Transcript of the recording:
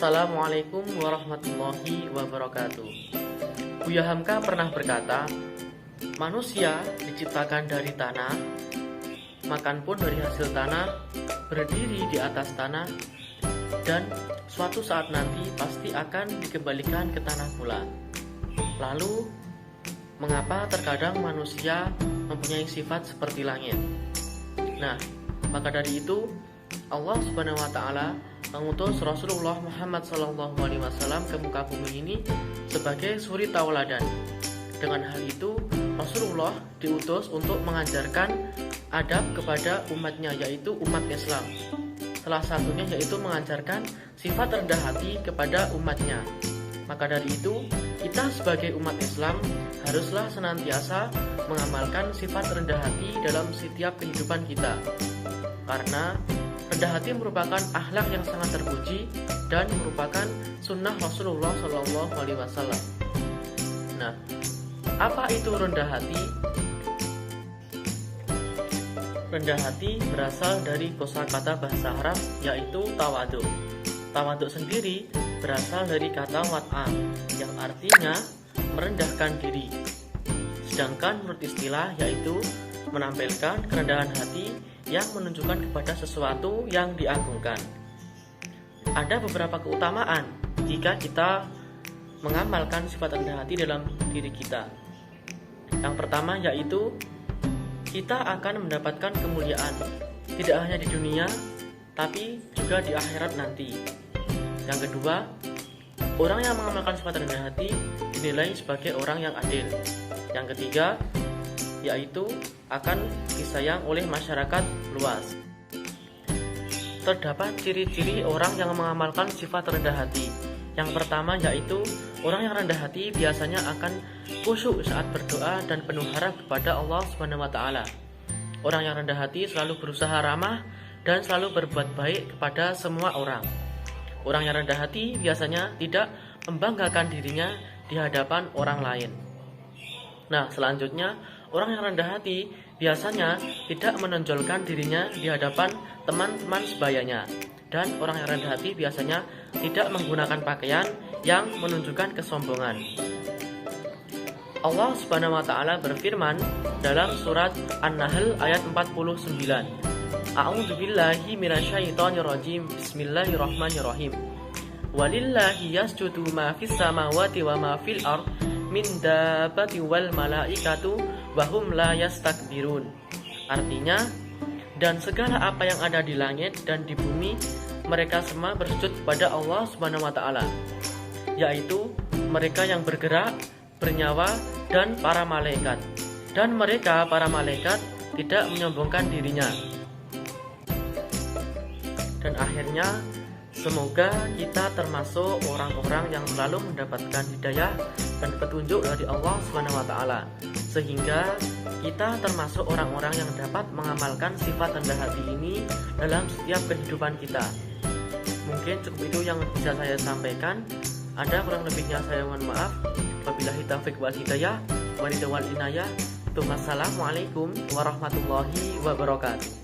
Assalamualaikum warahmatullahi wabarakatuh. Buya Hamka pernah berkata, manusia diciptakan dari tanah, makan pun dari hasil tanah, berdiri di atas tanah, dan suatu saat nanti pasti akan dikembalikan ke tanah pula. Lalu, mengapa terkadang manusia mempunyai sifat seperti langit? Nah, maka dari itu Allah Subhanahu wa Ta'ala mengutus Rasulullah Muhammad SAW ke muka bumi ini sebagai suri tauladan. Dengan hal itu, Rasulullah diutus untuk mengajarkan adab kepada umatnya, yaitu umat Islam. Salah satunya yaitu mengajarkan sifat rendah hati kepada umatnya. Maka dari itu, kita sebagai umat Islam haruslah senantiasa mengamalkan sifat rendah hati dalam setiap kehidupan kita. Karena rendah hati merupakan akhlak yang sangat terpuji dan merupakan sunnah Rasulullah SAW. Nah, apa itu rendah hati? Rendah hati berasal dari kosakata bahasa Arab yaitu tawadhu. Tawadhu sendiri berasal dari kata wat'a yang artinya merendahkan diri. Sedangkan menurut istilah yaitu menampilkan kerendahan hati yang menunjukkan kepada sesuatu yang diagungkan. Ada beberapa keutamaan jika kita mengamalkan sifat rendah hati dalam diri kita. Yang pertama yaitu kita akan mendapatkan kemuliaan, tidak hanya di dunia, tapi juga di akhirat nanti. Yang kedua, orang yang mengamalkan sifat rendah hati dinilai sebagai orang yang adil. Yang ketiga, yaitu akan disayang oleh masyarakat luas. Terdapat ciri-ciri orang yang mengamalkan sifat rendah hati. Yang pertama yaitu orang yang rendah hati biasanya akan khusyuk saat berdoa dan penuh harap kepada Allah Subhanahu wa Ta'ala. Orang yang rendah hati selalu berusaha ramah dan selalu berbuat baik kepada semua orang. Orang yang rendah hati biasanya tidak membanggakan dirinya di hadapan orang lain. Nah, selanjutnya, orang yang rendah hati biasanya tidak menonjolkan dirinya di hadapan teman-teman sebayanya. Dan orang yang rendah hati biasanya tidak menggunakan pakaian yang menunjukkan kesombongan. Allah Subhanahu wa Ta'ala berfirman dalam surat An-Nahl ayat 49. A'udzubillahi minasyaitonirrajim. Bismillahirrahmanirrahim. Walillahi yasjudu ma fis samawati wa ma fil ard min dabbati wal malaikatu wahum la yastakbirun. Artinya, dan segala apa yang ada di langit dan di bumi, mereka semua bersujud kepada Allah Subhanahu wa Ta'ala, yaitu mereka yang bergerak, bernyawa, dan para malaikat. Dan mereka, para malaikat, tidak menyombongkan dirinya. Dan akhirnya, semoga kita termasuk orang-orang yang selalu mendapatkan hidayah dan petunjuk dari Allah Subhanahu wa Ta'ala, sehingga kita termasuk orang-orang yang dapat mengamalkan sifat rendah hati ini dalam setiap kehidupan kita. Mungkin cukup itu yang bisa saya sampaikan. Ada kurang lebihnya saya mohon maaf. Wabillahi taufiq wal hidayah, walidawal inayah. Wassalamualaikum warahmatullahi wabarakatuh.